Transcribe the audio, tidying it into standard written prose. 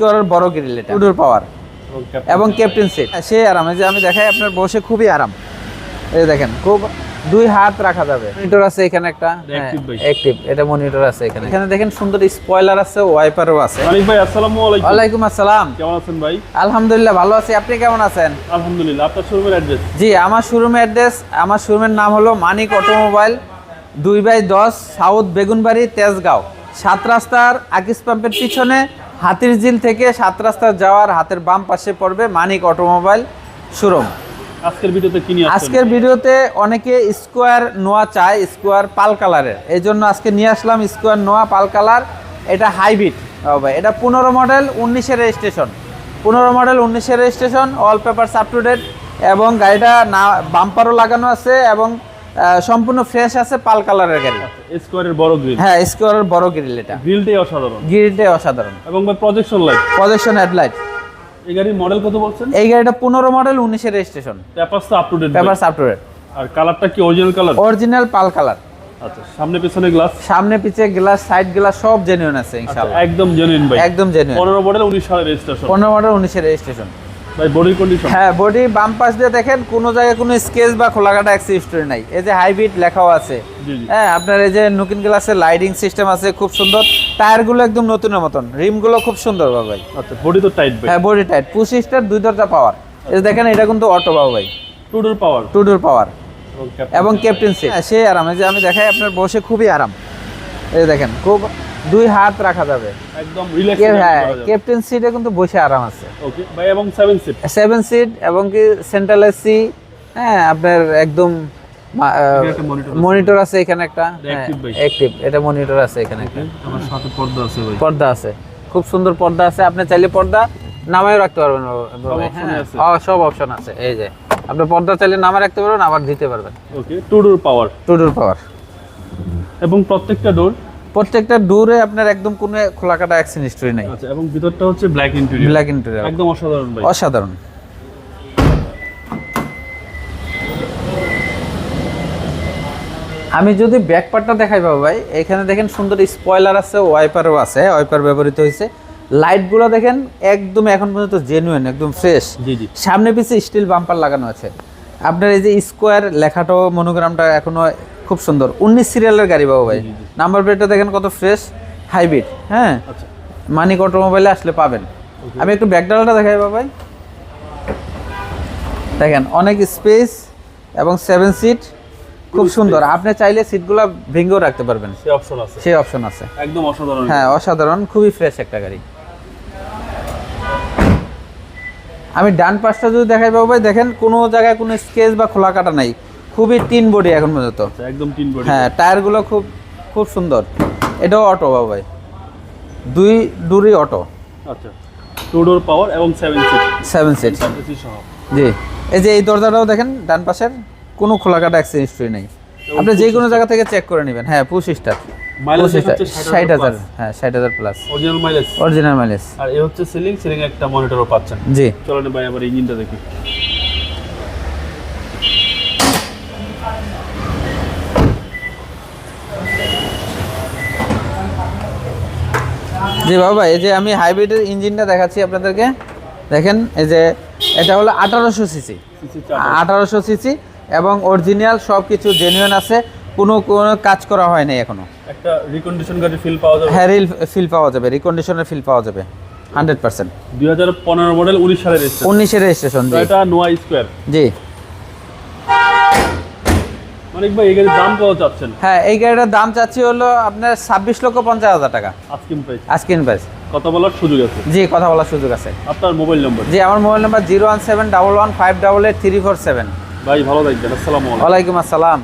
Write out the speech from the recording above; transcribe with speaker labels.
Speaker 1: স্কোয়ারের বড় গ্রিল, এটা 2 ডোর পাওয়ার এবং ক্যাপ্টেন সিট। সে আরাম, এই যে আমি দেখাই আপনার বসে খুবই আরাম। এই দেখেন খুব 2 হাত রাখা যাবে। মনিটর আছে এখানে একটা অ্যাক্টিভ, এটা মনিটর আছে এখানে। এখানে দেখেন সুন্দর স্পয়লার আছে, ওয়াইপারও আছে।
Speaker 2: মালিক ভাই আসসালামু আলাইকুম।
Speaker 1: ওয়ালাইকুম আসসালাম।
Speaker 2: কেমন আছেন ভাই?
Speaker 1: আলহামদুলিল্লাহ ভালো আছি, আপনি কেমন আছেন?
Speaker 2: আলহামদুলিল্লাহ। আপনার শোরুমের অ্যাড্রেস?
Speaker 1: জি, আমার শোরুমের অ্যাড্রেস, আমার শোরুমের নাম হলো মানিক অটোমোবাইল, 2/10 সাউথ বেগুনবাড়ি, তেজগাঁও। 7 রাস্তার আকিস পাম্পের পিছনে হাতিরঝিল থেকে 7 রাস্তা যাওয়ার হাতের বাম পাশে পড়বে মানিক অটোমোবাইল শোরুম।
Speaker 2: আজকের ভিডিওতে কি নিয়ে আসছেন?
Speaker 1: আজকের ভিডিওতে অনেকে স্কোয়ার নোয়া চায়, স্কোয়ার পাল কালারের, এই জন্য আজকে নিয়ে আসলাম স্কোয়ার নোয়া পাল কালার। এটা হাইব্রিড ভাই, এটা 15 মডেল 19-এর রেজিস্ট্রেশন, 15 মডেল 19-এর registration, all papers up to date এবং গাড়িটা না বাম্পারও লাগানো আছে এবং সম্পূর্ণ ফ্রেশ আছে, পাল কালারের গাড়ি।
Speaker 2: স্কোয়ারের বড় গ্রিল?
Speaker 1: হ্যাঁ, স্কোয়ারের বড় গ্রিল, এটা
Speaker 2: গ্রিলটাই অসাধারণ।
Speaker 1: গ্রিলটাই অসাধারণ
Speaker 2: এবং ভাই প্রজেকশন লাইট,
Speaker 1: প্রজেকশন হেডলাইট।
Speaker 2: এই গাড়ির মডেল কত বলছেন?
Speaker 1: এই গাড়িটা 15 মডেল 19-এর registration,
Speaker 2: papers up to date.
Speaker 1: Papers up to date.
Speaker 2: আর কালারটা কি অরিজিনাল কালার?
Speaker 1: অরিজিনাল পাল কালার।
Speaker 2: আচ্ছা, সামনে পিছনে গ্লাস?
Speaker 1: সামনে পিছে গ্লাস, সাইড গ্লাস সব জেনুইন আছে ইনশাআল্লাহ।
Speaker 2: একদম জেনুইন ভাই,
Speaker 1: একদম জেনুইন।
Speaker 2: 15 মডেল 19 সালের রেজিস্ট্রেশন।
Speaker 1: 15 মডেল 19-এর রেজিস্ট্রেশন
Speaker 2: ভাই বডি কন্ডিশন?
Speaker 1: হ্যাঁ, বডি বাম পাশ দিয়ে দেখেন কোনো জায়গায় কোনো স্কেচ বা খোলাকাটা অ্যাক্সিস্টরি নাই। এই যে হাইব্রিড লেখাও আছে।
Speaker 2: জি জি।
Speaker 1: হ্যাঁ, আপনার এই যে নুকিন গ্লাসের লাইটিং সিস্টেম আছে খুব সুন্দর। টায়ারগুলো একদম নতুনের মতন, রিমগুলো খুব সুন্দর বাবা ভাই।
Speaker 2: আচ্ছা, বডি তো টাইট ভাই?
Speaker 1: হ্যাঁ, বডি টাইট, পুশ স্টার্ট, 2 দরজা পাওয়ার। এই যে দেখেন এটা কিন্তু অটো বাবা ভাই,
Speaker 2: 2 ডোর পাওয়ার।
Speaker 1: 2 ডোর পাওয়ার এবং ক্যাপ্টেন সিট। সে আরাম, এই যে আমি দেখাই আপনার বসে খুবই আরাম। এই যে দেখেন খুব 2 হাত রাখা যাবে,
Speaker 2: একদম রিল্যাক্স।
Speaker 1: হ্যাঁ, ক্যাপ্টেন সিটে কিন্তু বসে আরাম আছে।
Speaker 2: ওকে ভাই, এবং 7 সিট?
Speaker 1: 7 সিট এবং কি সেন্ট্রাল এসি। হ্যাঁ, আপনার একদম মনিটর আছে এখানে একটা অ্যাক্টিভ, এটা মনিটর আছে এখানে একটা।
Speaker 2: আমার সাথে পর্দা আছে ভাই?
Speaker 1: পর্দা আছে, খুব সুন্দর পর্দা আছে। আপনি চাইলে পর্দা নামায়ও রাখতে পারবেন। হ্যাঁ, সব অপশন আছে। এই যে আপনি পর্দা চাইলে নামায় রাখতে পারবেন, আবার দিতে পারবেন।
Speaker 2: ওকে, 2 ডোর পাওয়ার?
Speaker 1: 2 ডোর পাওয়ার
Speaker 2: এবং প্রত্যেকটা
Speaker 1: ডোরে আপনার একদম কোনো খোলাকাটা অ্যাক্সিডেন্ট হিস্টরি নাই।
Speaker 2: আচ্ছা, এবং ভিতরটা হচ্ছে ব্ল্যাক ইন্টেরিয়র?
Speaker 1: ব্ল্যাক ইন্টেরিয়র,
Speaker 2: একদম অসাধারণ ভাই,
Speaker 1: অসাধারণ। আমি যদি ব্যাক পার্টটা দেখাই বাবা ভাই, এখানে দেখেন সুন্দর স্পয়লার আছে, ওয়াইপারও আছে, ওয়াইপার ব্যবহৃত হয়েছে। লাইটগুলো দেখেন একদম এখন পর্যন্ত জেনুইন, একদম ফ্রেশ।
Speaker 2: জি জি।
Speaker 1: সামনে পিছে স্টিল বাম্পার লাগানো আছে। আপনার এই যে স্কোয়ার লেখাটাও, মনোগ্রামটা এখনো খুব সুন্দর। 19 সিরিয়ালের গাড়ি বাবা ভাই। নাম্বার প্লেটটা দেখেন কত ফ্রেশ, হাইব্রিড। হ্যাঁ,
Speaker 2: আচ্ছা,
Speaker 1: মানিক অটোমোবাইলে আসলে পাবেন। আমি একটু ব্যাকডালাটা দেখাই বাবা ভাই, দেখেন অনেক স্পেস এবং 7 সিট, খুব সুন্দর। আপনি চাইলে সিটগুলো ভেঙেও রাখতে পারবেন, সেই অপশন আছে।
Speaker 2: একদম অসাধারণ।
Speaker 1: হ্যাঁ, অসাধারণ, খুবই ফ্রেশ একটা গাড়ি। আমি ডান পাশটা যদি দেখাই বাবু ভাই, দেখেন কোনো জায়গায় কোনো স্কেচ বা খোলা কাটা নাই, খুবই টিন বডি এখন পর্যন্ত।
Speaker 2: একদম টিন বডি।
Speaker 1: হ্যাঁ, টায়ারগুলো খুব খুব সুন্দর। এটাও অটো বাবু ভাই, 2 ডোরই অটো।
Speaker 2: আচ্ছা, 2 ডোর পাওয়ার এবং 7 সিট সহ।
Speaker 1: জি, এই যে এই দরজাটাও দেখেন ডান পাশের, কোনো খোলাকাটা অ্যাক্সিডেন্ট হিস্টরি নেই। আপনি যে কোনো জায়গা থেকে চেক করে নেবেন। হ্যাঁ, পুশ স্টার্ট,
Speaker 2: মাইলেজ
Speaker 1: 60,000। হ্যাঁ, 60,000 প্লাস
Speaker 2: অরিজিনাল মাইলেজ। আর এই হচ্ছে সিলিং একটা মনিটরও পাচ্ছেন।
Speaker 1: জি,
Speaker 2: চলেন ভাই আবার ইঞ্জিনটা দেখি।
Speaker 1: জি বাবা, এই যে আমি হাইব্রিডের ইঞ্জিনটা দেখাচ্ছি আপনাদেরকে। দেখেন এই যে এটা হলো 1800 সিসি, 1800 সিসি এবং অরিজিনাল, সব কিছু জেনুইন আছে, কোনো কাজ করা হয় নাই এখনো।
Speaker 2: একটা রিকন্ডিশন গাড়ির ফিল পাওয়া যাবে?
Speaker 1: হ্যাঁ, ফিল পাওয়া যাবে, রিকন্ডিশনের ফিল পাওয়া যাবে 100%।
Speaker 2: 2015 মডেল 19 সালের রেজিস্ট্রেশন?
Speaker 1: 19-এর রেজিস্ট্রেশন। জি,
Speaker 2: এটা নোয়া স্কয়ার?
Speaker 1: জি।
Speaker 2: মানিক ভাই, এই গাড়ির দাম কত চাচ্ছেন?
Speaker 1: হ্যাঁ, এই গাড়িটার দাম চাচ্ছি হলো আপনার 26,50,000 টাকা
Speaker 2: আস্কিং প্রাইস।
Speaker 1: Asking price.
Speaker 2: কথা বলার সুযোগ আছে?
Speaker 1: জি, কথা বলার সুযোগ আছে।
Speaker 2: আপনার মোবাইল নম্বর?
Speaker 1: জি, আমার মোবাইল নাম্বার 01711588347।
Speaker 2: ভাই ভালো থাকবেন, আসসালামু আলাইকুম।
Speaker 1: ওয়ালাইকুম আসসালাম।